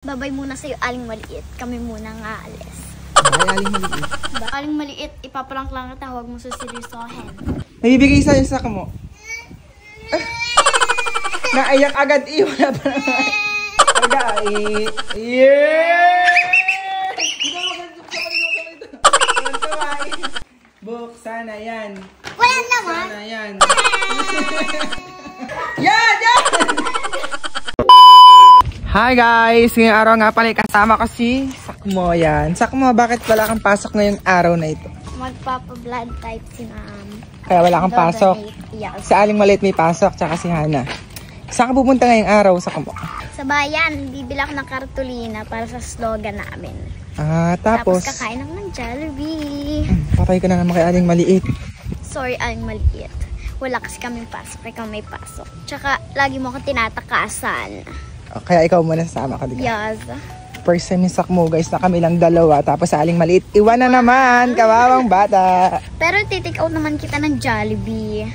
Babay muna sa'yo, Aling Maliit. Kami muna nga alis. Ay, Aling Maliit. Aling Maliit, ipaprank lang kita. Huwag mo suseryosohin. Nabibigay sa'yo sa mo. Naiyak agad. Wala pa naman. Agay. Yeah! Buksan na yan. Wala naman. Buksan na yan. Yan! Yan! Hi guys! Ngayong araw nga pala kasama ko si Sakmo. Yan. Sakmo, bakit wala kang pasok ngayong araw na ito? Magpapa-blood type si Ma'am. Kaya wala kang pasok? Yeah. Sa Aling Maliit may pasok, tsaka si Hana. Saan ka pupunta ngayong araw, Sakmo? Sa bayan, bibili ako ng kartolina para sa slogan namin. Tapos kakain ako ng Jollibee. Patay ka na naman kay Aling Maliit. Sorry, Aling Maliit. Wala kasi kaming pasok, ikaw may pasok. Tsaka, lagi mo ako tinatakasan. Kaya ikaw muna sasama ka, diba? Yes. First time yung Sakmo, guys, na kami lang dalawa. Tapos sa Aling Maliit, iwan na naman. Kawawang bata. Pero take out naman kita ng Jollibee.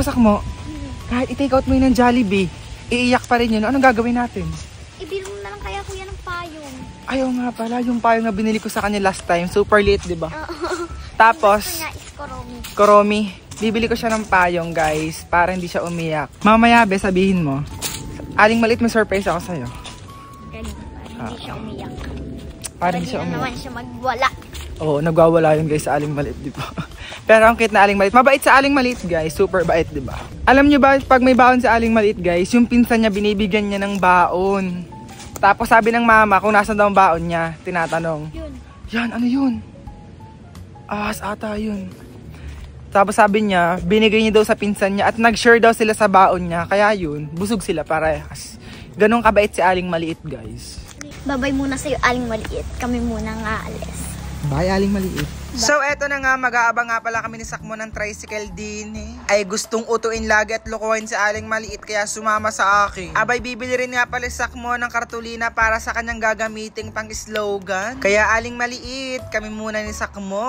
Sakmo, kahit i-take out mo yun ng Jollibee, iiyak pa rin yun. Anong gagawin natin? Ibili mo na lang kaya kuya ng payong. Ayaw nga pala, yung payong na binili ko sa kanya last time. Super liit, diba? Tapos, Koromi, bibili ko siya ng payong, guys, para hindi siya umiyak. Mamaya, be, sabihin mo. Aling Maliit, may surprise ako sa'yo. Ganun, hindi siya umiyak. Para hindi siya umiyak. naman siya magwala. Oo, nagwawala yun, guys, sa Aling Maliit, diba? Pero ang cute na Aling Maliit. Mabait sa Aling Maliit, guys. Super bait, diba? Alam nyo ba, pag may baon sa Aling Maliit, guys, yung pinsan niya, binibigyan niya ng baon. Tapos sabi ng mama, kung nasan daw ang baon niya, tinatanong. Yun. Yan, ano yun? Ahas ata yun. Tapos sabi niya, binigay niya daw sa pinsan niya at nag-share daw sila sa baon niya. Kaya yun, busog sila parehas. Ganun kabait si Aling Maliit, guys. Babay muna sa'yo, Aling Maliit. Kami muna nga alis. Bye, Aling Maliit. So, eto na nga, mag-aabang nga pala kami ni Sakmo ng tricycle din Ay gustong utuin lagi at lukuhin si Aling Maliit kaya sumama sa akin. Abay, bibili rin nga pala si Sakmo ng kartolina para sa kanyang gagamiting pang slogan. Kaya Aling Maliit, kami muna ni Sakmo.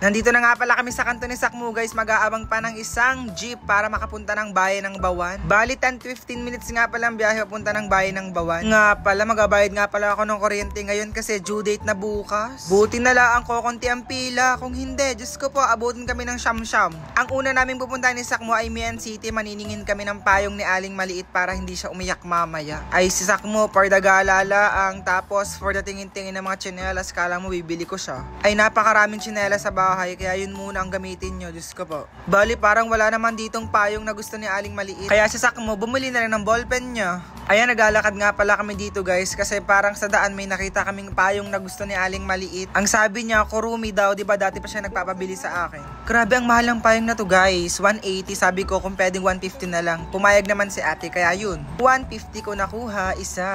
Nandito na nga pala kami sa kanto ni Sakmo, guys. Mag-aabang pa ng isang jeep para makapunta ng bayan ng Bawan. Bali 10-15 minutes nga pala ang biyahe papunta ng bayan ng Bawan. Nga pala, magabayad nga pala ako ng kuryente ngayon kasi due date na bukas. Buti na lang ko konti ang pila. Kung hindi, Diyos ko po, abutin kami ng siyam-siyam. Ang una namin pupunta ni Sakmo ay Mian City. Maniningin kami ng payong ni Aling Maliit para hindi siya umiyak mamaya. Ay si Sakmo, for the gaalala ang tapos for the tingin-tingin ng mga tsinelas, kala mo bibili ko siya. Ay napakaraming tsinelas sa bahay, kaya yun muna ang gamitin nyo, Diyos ko po. Bali, parang wala naman ditong payong na gusto ni Aling Maliit. Kaya si Sakmo, bumili na rin ng ballpen niya. Ayan, naglalakad nga pala kami dito, guys, kasi parang sa daan may nakita kaming payong na gusto ni Aling Maliit. Ang sabi niya, Kurumi daw, di ba dati pa siya nagpapabili sa akin. Grabe, ang mahal ng payong na to, guys. 180, sabi ko kung pwedeng 150 na lang. Pumayag naman si ate, kaya yun. 150 ko nakuha, isa.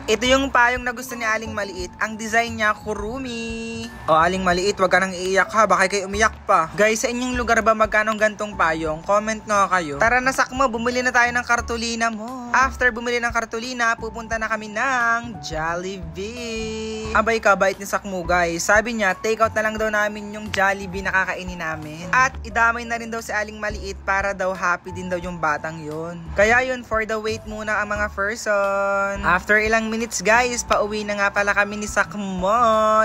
Ito yung payong na gusto ni Aling Maliit. Ang design niya, Kurumi. O, Aling Maliit, wag ka nang iiyak ha, baka kayo umiyak pa. Guys, sa inyong lugar ba magkano gantong payong? Comment nga kayo. Tara na, Sakmo, bumili na tayo ng kartolina mo. After bumili ng kartolina, pupunta na kami ng Jollibee. Abay ka, bait ni Sakmo, guys. Sabi niya, take out na lang daw namin yung Jollibee na kakainin namin. At idamay na rin daw si Aling Maliit para daw happy din daw yung batang yun. Kaya yun, for the wait muna ang mga person. After ilang minutes, guys, pauwi na nga pala kami ni Sakmo.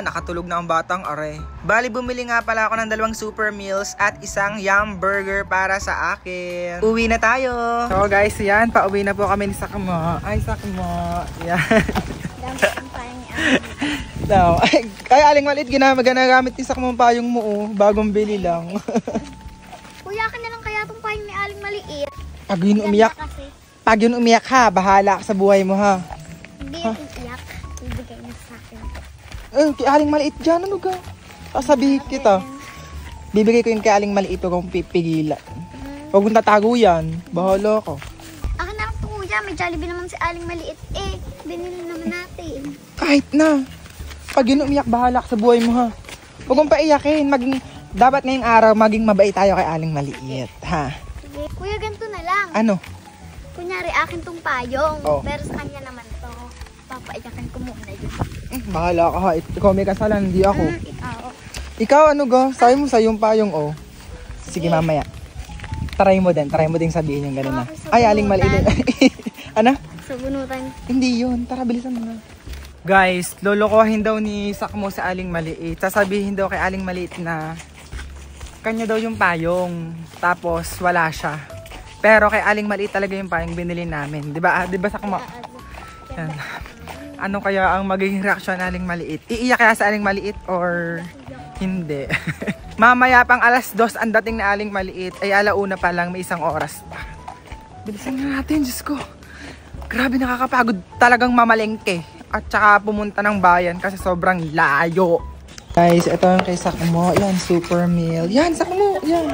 Nakatulog na ang batang, are. Bali, bumili nga pala ako ng 2 super meals at isang yum burger para sa akin. Uwi na tayo. So guys, yan, pauwi na po kami ni Sakmo. Ay, Sakmo. Yan. No. Ay, Aling Maliit, ginagamit ni Sakmo ang payong mo, oh. Bagong bili lang. Kuya, akin na lang kaya itong payong ni Aling Maliit. Pag yun umiyak ha, bahala ka sa buhay mo ha. Hindi yung iiyak. Ibigay niya sa akin. Kay Aling Maliit dyan, ano ka? Sasabihin kita. Bibigay ko yun kay Aling Maliit, huwag kong pipigilan. Huwag mong tatago yan. Bahala ko. Akin na lang ito, kuya. May Jollibee naman si Aling Maliit. Binili naman natin. Kahit na. Pag yun umiyak, bahala ka sa buhay mo ha. Huwag mong paiyakin. Dapat ngayong araw, maging mabait tayo kay Aling Maliit. Ha? Sige. Kuya, ganito na lang. Ano? Kunyari, akin tong payong. Oh. Pero sa kanya naman to. Papaiyakan ko muna yun. Bahala ka ha. Ikaw may kasalan, hindi ako. Ikaw. Ikaw, ano ga? Sabi mo sa yung payong, oh. Sige, mamaya. Try mo din sabihin yung gano'n na. Ay, Aling Maliit. Ano? Sa bunutan. Hindi yun. Tara, bilisan mo na. Guys, lolokohin daw ni Sakmo sa Aling Maliit. Sasabihin daw kay Aling Maliit na kanya daw yung payong. Tapos wala siya. Pero kay Aling Maliit talaga yung payong binili namin. Diba Sakmo? Yan. Ano kaya ang magiging reaksyon ng Aling Maliit? Iiyak kaya sa Aling Maliit or hindi? Mamaya pang 2:00 ang dating na Aling Maliit. Ay 1:00 pa lang, may 1 oras pa. Bilisan na natin, Diyos ko. Grabe, nakakapagod talagang mamalengke. At saka pumunta ng bayan kasi sobrang layo. Guys, ito yung kay Sakmo. Yan, super meal. Yan, Sakmo. Yan.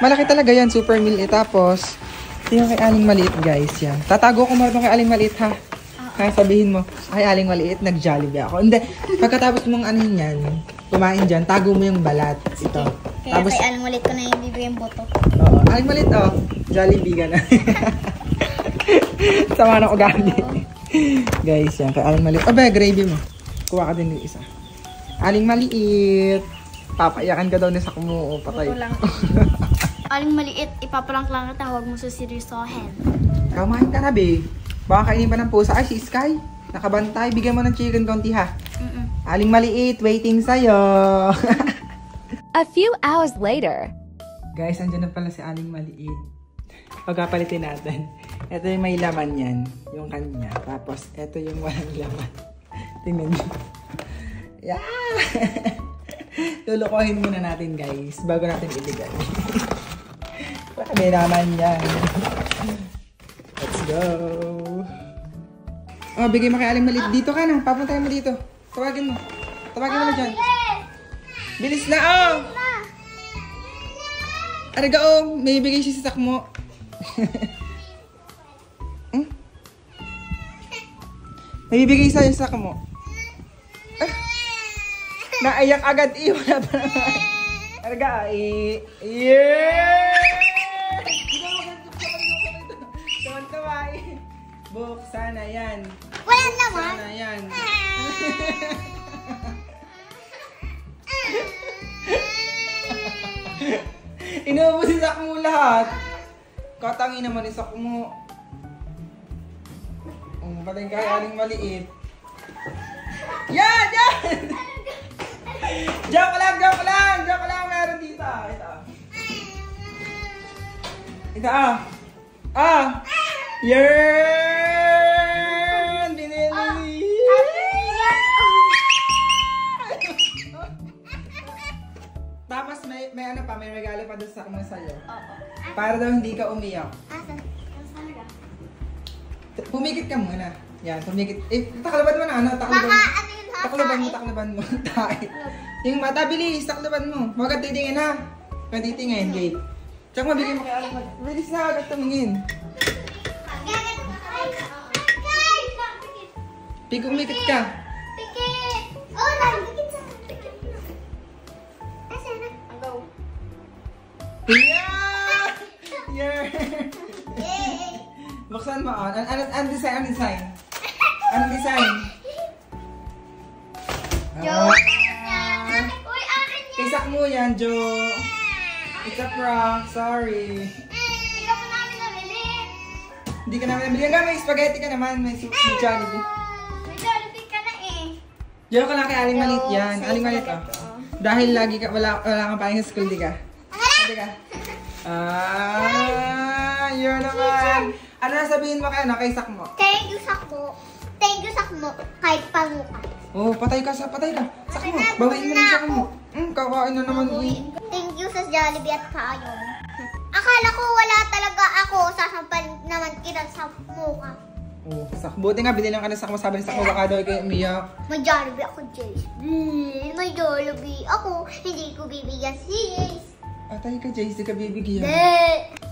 Malaki talaga yan, super meal. Tapos, ito yung kay Aling Maliit, guys. Yan. Tatago ko muna kay Aling Maliit, ha? Kaya sabihin mo, ay Aling Maliit, nag-Jollibee ako. Hindi, pagkatapos mong ano yan, kumain dyan, tago mo yung balat. Ito. Kaya Tapos, kay Aling Maliit ko na yung bibigay yung boto. Oo, Aling Maliit, Jollibee ka na. Sama ng ugali. Guys, yan. Kay Aling Maliit. Gravy mo. Kuha ka din yung isa. Aling Maliit. Papayakan ka daw ni Sakmo. Patay. Aling Maliit, ipaprank lang kita. Huwag mo suseryosohin. Kamain ka na, be. Baka kainin pa ng pusa. Ay, si Sky. Nakabantay. Bigyan mo ng chicken konti, ha? Aling Maliit, waiting sa'yo. A few hours later. Guys, andyan na pala si Aling Maliit. Pagkapalitin natin. Ito yung may laman yan. Yung kanya. Tapos, ito yung walang laman. Tingnan nyo. Yeah! Lulukohin muna natin, guys. Bago natin ibigay. May laman yan. Let's go! Bigay mo kay Aling Maliit. Dito ka na. Papuntahin mo dito. Tawagin mo. Tawagin mo na dyan. Bilis na, Araga, may ibigay siya sa Sakmo. May ibigay sa'yo sa Sakmo. Naiyak agad. Wala pa naman. Araga, yeah! Tuwan-tuwa, Buksan na yan. Wala naman. Buksan na yan. Inuubos si Sakmo lahat. Katangin naman ni Sakmo. Patay kay Aling Maliit. Yan! Joke lang! Meron dito. Ito. Yan! Binili! Tapos may regalo pa doon sa Sakmo sa'yo. Para daw hindi ka umiyak. Pumikit ka muna. Yan, pumikit. Taklaban mo na, Taklaban mo. Yung mata, bilis, taklaban mo. Huwag ka titingin, ha? Huwag ka titingin, wait. Tsaka mabigay mo kay Aling Maliit. Bilis na, agad tumingin. Umikit ka. Pikit! Yeah! Buksan mo, Ano design? Anong design? Joke! Kay Sakmo yan, Joe. It's a prank, sorry. Hindi ka pa namin nabili. Hindi ka namin nabili. Hanggang may spaghetti ka naman, may Jollibee. May Jollibee ka na Joke ka lang kay Aling Maliit yan. Aling Maliit, Dahil lagi ka, wala kang paling sa school, di ka? Di ka? Yun naman. Ano na sabihin mo kay Sakmo? Thank you, Sakmo. Kahit pamukas. Patay ka. Sakmo, bawiin mo ng Sakmo. Kakain na naman. Thank you sa Jollibee at payong. Akala ko wala talaga ako. Sasampalin naman kita sa mukha. Buti nga, binilang ka ng Sakmo. Sabi ni Sakmo, baka daw kayo umiyak. May Jollibee ako, Jace. May Jollibee ako. Hindi ko bibigyan si Jace. Patay ka, Jace. Di ka bibigyan. Hindi.